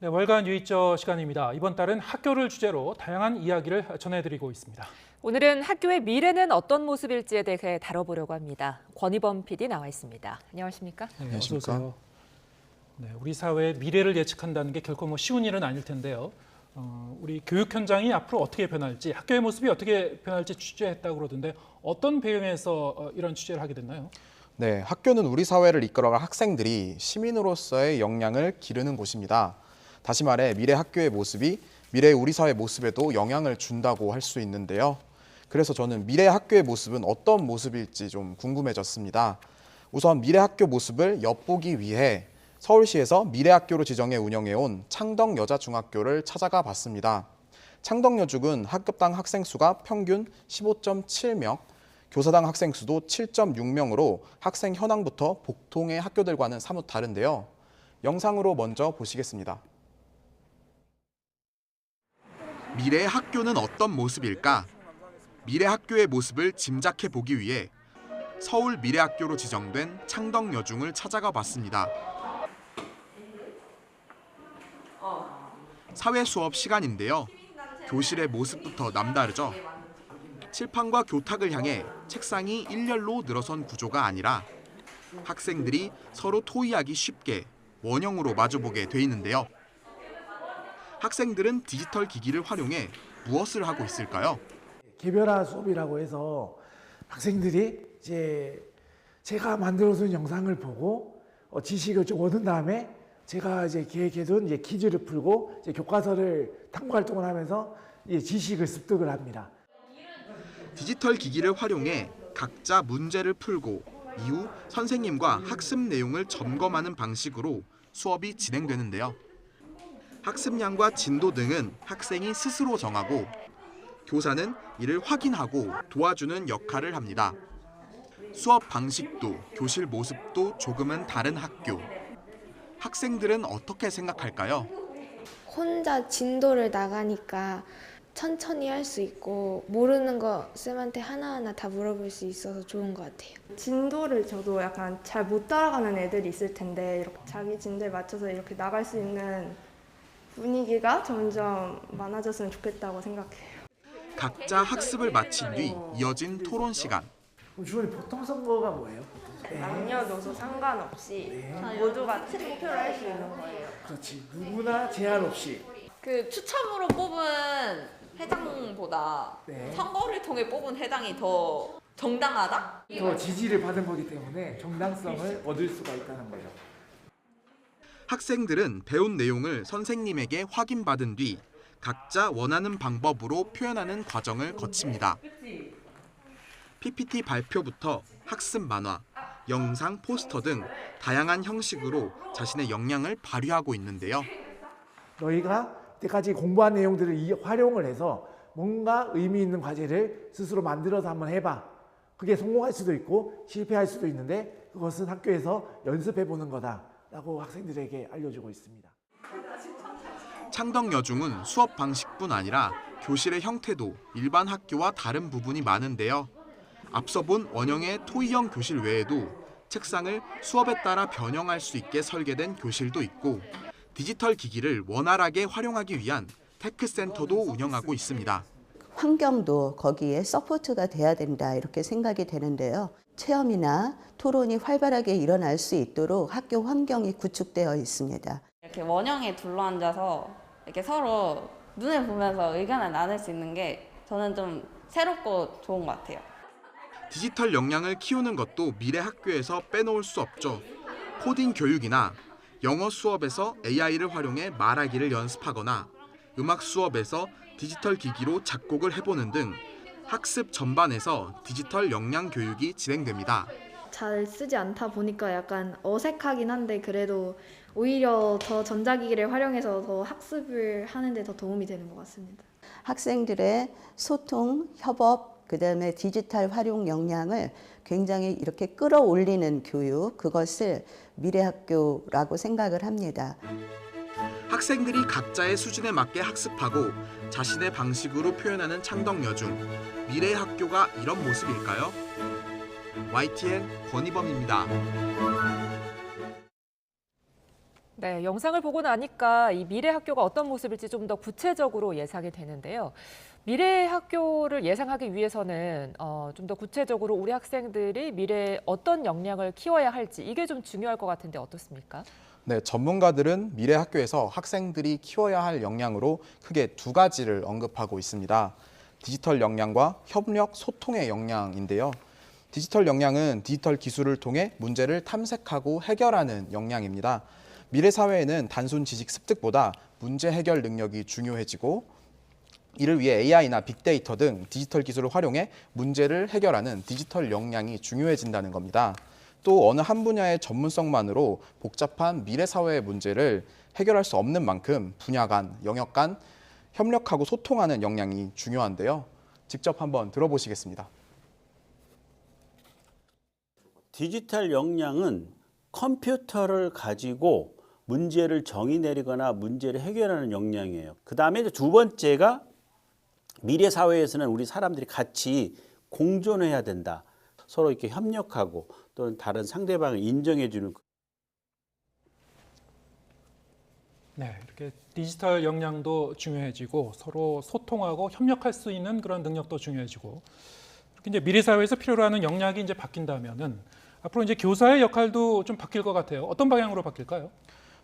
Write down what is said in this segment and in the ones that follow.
네, 월간 유의저 시간입니다. 이번 달은 학교를 주제로 다양한 이야기를 전해드리고 있습니다. 오늘은 학교의 미래는 어떤 모습일지에 대해 다뤄보려고 합니다. 권희범 PD 나와 있습니다. 안녕하십니까? 네, 안녕하십니까? 어서 오세요. 네, 우리 사회의 미래를 예측한다는 게 결코 쉬운 일은 아닐 텐데요. 우리 교육 현장이 앞으로 어떻게 변할지, 학교의 모습이 어떻게 변할지 취재했다고 그러던데 어떤 배경에서 이런 취재를 하게 됐나요? 네, 학교는 우리 사회를 이끌어갈 학생들이 시민으로서의 역량을 기르는 곳입니다. 다시 말해 미래 학교의 모습이 미래 우리 사회 모습에도 영향을 준다고 할 수 있는데요. 그래서 저는 미래 학교의 모습은 어떤 모습일지 좀 궁금해졌습니다. 우선 미래 학교 모습을 엿보기 위해 서울시에서 미래 학교로 지정해 운영해온 창덕여자중학교를 찾아가 봤습니다. 창덕여중은 학급당 학생 수가 평균 15.7명, 교사당 학생 수도 7.6명으로 학생 현황부터 복통의 학교들과는 사뭇 다른데요. 영상으로 먼저 보시겠습니다. 미래의 학교는 어떤 모습일까? 미래 학교의 모습을 짐작해 보기 위해 서울 미래학교로 지정된 창덕여중을 찾아가 봤습니다. 사회 수업 시간인데요. 교실의 모습부터 남다르죠. 칠판과 교탁을 향해 책상이 일렬로 늘어선 구조가 아니라 학생들이 서로 토의하기 쉽게 원형으로 마주보게 돼 있는데요. 학생들은 디지털 기기를 활용해 무엇을 하고 있을까요? 개별화 수업이라고 해서 학생들이 이제 제가 만들어둔 영상을 보고 지식을 좀 얻은 다음에 제가 이제 계획해둔 이제 퀴즈를 풀고 이제 교과서를 탐구 활동을 하면서 이제 지식을 습득을 합니다. 디지털 기기를 활용해 각자 문제를 풀고 이후 선생님과 학습 내용을 점검하는 방식으로 수업이 진행되는데요. 학습량과 진도 등은 학생이 스스로 정하고 교사는 이를 확인하고 도와주는 역할을 합니다. 수업 방식도 교실 모습도 조금은 다른 학교. 학생들은 어떻게 생각할까요? 혼자 진도를 나가니까 천천히 할 수 있고 모르는 거 쌤한테 하나하나 다 물어볼 수 있어서 좋은 것 같아요. 진도를 저도 약간 잘 못 따라가는 애들이 있을 텐데 이렇게 자기 진도에 맞춰서 이렇게 나갈 수 있는 분위기가 점점 많아졌으면 좋겠다고 생각해요. 각자 학습을 마친 뒤 이어진 토론 시간. 그럼 주원이 보통 선거가 뭐예요? 남녀노소 상관없이 모두가 투표를 할 수 있는 거예요. 그렇지. 누구나 제한 없이. 그 추첨으로 뽑은 회장보다 네. 선거를 통해 뽑은 회장이 더 정당하다? 더 지지를 받은 거기 때문에 정당성을 얻을 수가 있다는 거죠. 학생들은 배운 내용을 선생님에게 확인받은 뒤 각자 원하는 방법으로 표현하는 과정을 거칩니다. PPT 발표부터 학습 만화, 영상, 포스터 등 다양한 형식으로 자신의 역량을 발휘하고 있는데요. 너희가 이때까지 공부한 내용들을 활용을 해서 뭔가 의미 있는 과제를 스스로 만들어서 한번 해봐. 그게 성공할 수도 있고 실패할 수도 있는데 그것은 학교에서 연습해보는 거다라고 학생들에게 알려주고 있습니다. 창덕여중은 수업 방식뿐 아니라 교실의 형태도 일반 학교와 다른 부분이 많은데요. 앞서 본 원형의 토의형 교실 외에도 책상을 수업에 따라 변형할 수 있게 설계된 교실도 있고 디지털 기기를 원활하게 활용하기 위한 테크센터도 운영하고 있습니다. 환경도 거기에 서포트가 돼야 된다 이렇게 생각이 되는데요. 체험이나 토론이 활발하게 일어날 수 있도록 학교 환경이 구축되어 있습니다. 이렇게 원형에 둘러앉아서 이렇게 서로 눈을 보면서 의견을 나눌 수 있는 게 저는 좀 새롭고 좋은 것 같아요. 디지털 역량을 키우는 것도 미래 학교에서 빼놓을 수 없죠. 코딩 교육이나 영어 수업에서 AI를 활용해 말하기를 연습하거나 음악 수업에서 디지털 기기로 작곡을 해보는 등 학습 전반에서 디지털 역량 교육이 진행됩니다. 잘 쓰지 않다 보니까 약간 어색하긴 한데 그래도 오히려 더 전자기기를 활용해서 더 학습을 하는 데 더 도움이 되는 것 같습니다. 학생들의 소통, 협업, 그다음에 디지털 활용 역량을 굉장히 이렇게 끌어올리는 교육, 그것을 미래학교라고 생각을 합니다. 학생들이 각자의 수준에 맞게 학습하고 자신의 방식으로 표현하는 창덕여중. 미래의 학교가 이런 모습일까요? YTN 권희범입니다. 네, 네, 영상을 보고 나니까 이 미래 학교가 어떤 모습일지 좀 더 구체적으로 예상이 되는데요. 미래 학교를 예상하기 위해서는 좀 더 구체적으로 우리 학생들이 미래에 어떤 역량을 키워야 할지 이게 좀 중요할 것 같은데 어떻습니까? 네, 전문가들은 미래 학교에서 학생들이 키워야 할 역량으로 크게 두 가지를 언급하고 있습니다. 디지털 역량과 협력, 소통의 역량인데요. 디지털 역량은 디지털 기술을 통해 문제를 탐색하고 해결하는 역량입니다. 미래 사회에는 단순 지식 습득보다 문제 해결 능력이 중요해지고 이를 위해 AI나 빅데이터 등 디지털 기술을 활용해 문제를 해결하는 디지털 역량이 중요해진다는 겁니다. 또 어느 한 분야의 전문성만으로 복잡한 미래 사회의 문제를 해결할 수 없는 만큼 분야 간, 영역 간 협력하고 소통하는 역량이 중요한데요. 직접 한번 들어보시겠습니다. 디지털 역량은 컴퓨터를 가지고 문제를 정의 내리거나 문제를 해결하는 역량이에요. 그 다음에 두 번째가 미래 사회에서는 우리 사람들이 같이 공존해야 된다. 서로 이렇게 협력하고 또는 다른 상대방을 인정해주는. 네, 이렇게 디지털 역량도 중요해지고 서로 소통하고 협력할 수 있는 그런 능력도 중요해지고 이렇게 이제 미래 사회에서 필요로 하는 역량이 이제 바뀐다면은 앞으로 이제 교사의 역할도 좀 바뀔 것 같아요. 어떤 방향으로 바뀔까요?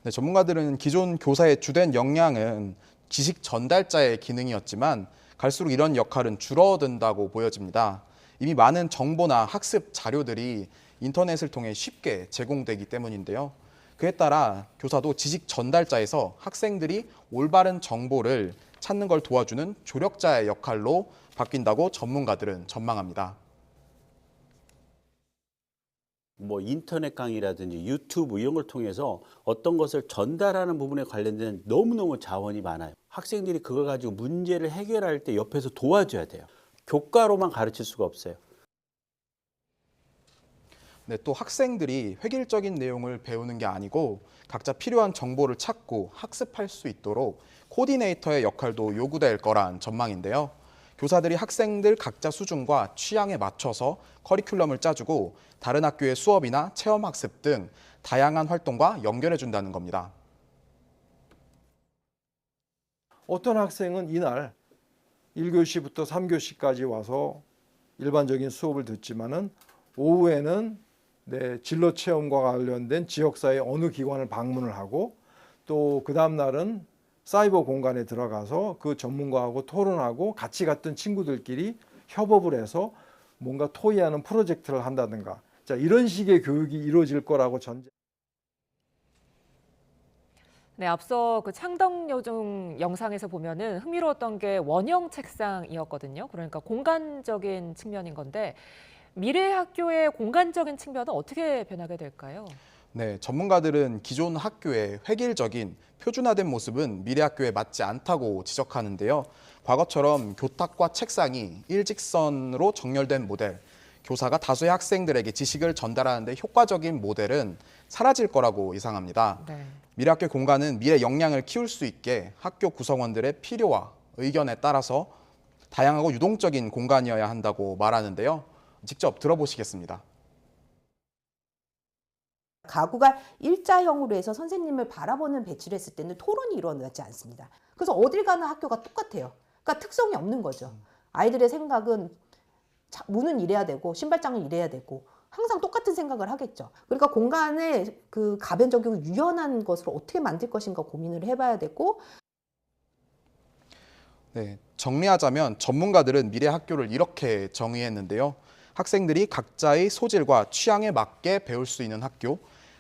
네, 전문가들은 기존 교사의 주된 역량은 지식 전달자의 기능이었지만 갈수록 이런 역할은 줄어든다고 보여집니다. 이미 많은 정보나 학습 자료들이 인터넷을 통해 쉽게 제공되기 때문인데요. 그에 따라 교사도 지식 전달자에서 학생들이 올바른 정보를 찾는 걸 도와주는 조력자의 역할로 바뀐다고 전문가들은 전망합니다. 뭐 인터넷 강의라든지 유튜브 이런 걸 통해서 어떤 것을 전달하는 부분에 관련된 너무너무 자원이 많아요. 학생들이 그걸 가지고 문제를 해결할 때 옆에서 도와줘야 돼요. 교과로만 가르칠 수가 없어요. 네, 또 학생들이 획일적인 내용을 배우는 게 아니고 각자 필요한 정보를 찾고 학습할 수 있도록 코디네이터의 역할도 요구될 거란 전망인데요. 교사들이 학생들 각자 수준과 취향에 맞춰서 커리큘럼을 짜주고 다른 학교의 수업이나 체험학습 등 다양한 활동과 연결해 준다는 겁니다. 어떤 학생은 이날 1교시부터 3교시까지 와서 일반적인 수업을 듣지만은 오후에는 진로 체험과 관련된 지역사회 어느 기관을 방문을 하고 또 그 다음 날은 사이버 공간에 들어가서 그 전문가하고 토론하고 같이 갔던 친구들끼리 협업을 해서 뭔가 토의하는 프로젝트를 한다든가 자 이런 식의 교육이 이루어질 거라고 네, 앞서 그 창덕여중 영상에서 보면은 흥미로웠던 게 원형 책상이었거든요. 그러니까 공간적인 측면인 건데 미래 학교의 공간적인 측면은 어떻게 변하게 될까요? 네, 전문가들은 기존 학교의 획일적인 표준화된 모습은 미래 학교에 맞지 않다고 지적하는데요. 과거처럼 교탁과 책상이 일직선으로 정렬된 모델, 교사가 다수의 학생들에게 지식을 전달하는 데 효과적인 모델은 사라질 거라고 예상합니다. 네. 미래 학교 공간은 미래 역량을 키울 수 있게 학교 구성원들의 필요와 의견에 따라서 다양하고 유동적인 공간이어야 한다고 말하는데요. 직접 들어보시겠습니다. 가구가 일자형으로 해서 선생님을 바라보는 배치를 했을 때는 토론이 일어나지 않습니다. 그래서 어딜 가나 학교가 똑같아요. 그러니까 특성이 없는 거죠. 아이들의 생각은 문은 이래야 되고 신발장은 이래야 되고 항상 똑같은 생각을 하겠죠. 그러니까 공간을 그 가변적이고 유연한 것으로 어떻게 만들 것인가 고민을 해봐야 되고. 네, 정리하자면 전문가들은 미래 학교를 이렇게 정의했는데요. 학생들이 각자의 소질과 취향에 맞게 배울 수 있는 학교,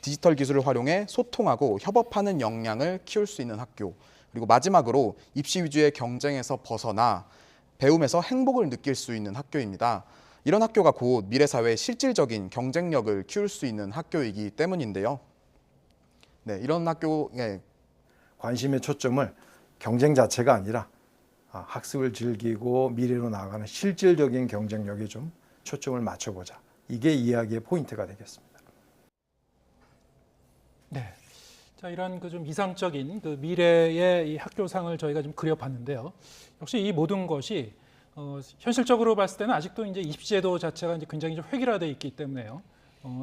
디지털 기술을 활용해 소통하고 협업하는 역량을 키울 수 있는 학교, 그리고 마지막으로 입시 위주의 경쟁에서 벗어나 배움에서 행복을 느낄 수 있는 학교입니다. 이런 학교가 곧 미래 사회의 실질적인 경쟁력을 키울 수 있는 학교이기 때문인데요. 네, 이런 학교에 관심의 초점을 경쟁 자체가 아니라 학습을 즐기고 미래로 나아가는 실질적인 경쟁력에 좀 초점을 맞춰보자. 이게 이야기의 포인트가 되겠습니다. 네. 자, 이런 그 좀 이상적인 그 미래의 이 학교상을 저희가 좀 그려봤는데요. 역시 이 모든 것이 현실적으로 봤을 때는 아직도 이제 입시제도 자체가 이제 굉장히 좀 획일화되어 있기 때문에요.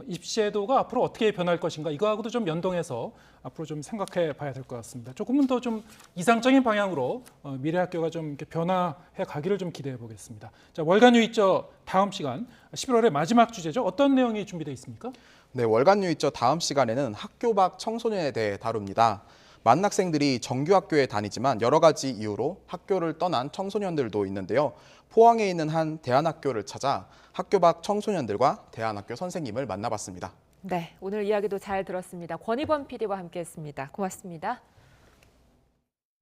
입시제도가 앞으로 어떻게 변할 것인가 이거하고도 좀 연동해서 앞으로 좀 생각해 봐야 될 것 같습니다. 조금은 더 좀 이상적인 방향으로 미래 학교가 좀 이렇게 변화해 가기를 좀 기대해 보겠습니다. 자, 월간 유익저 다음 시간 11월의 마지막 주제죠. 어떤 내용이 준비되어 있습니까? 네, 월간 유익저 다음 시간에는 학교 밖 청소년에 대해 다룹니다. 많은 학생들이 정규 학교에 다니지만 여러 가지 이유로 학교를 떠난 청소년들도 있는데요. 포항에 있는 한 대안학교를 찾아 학교 밖 청소년들과 대안학교 선생님을 만나봤습니다. 네, 오늘 이야기도 잘 들었습니다. 권희범 PD와 함께했습니다. 고맙습니다.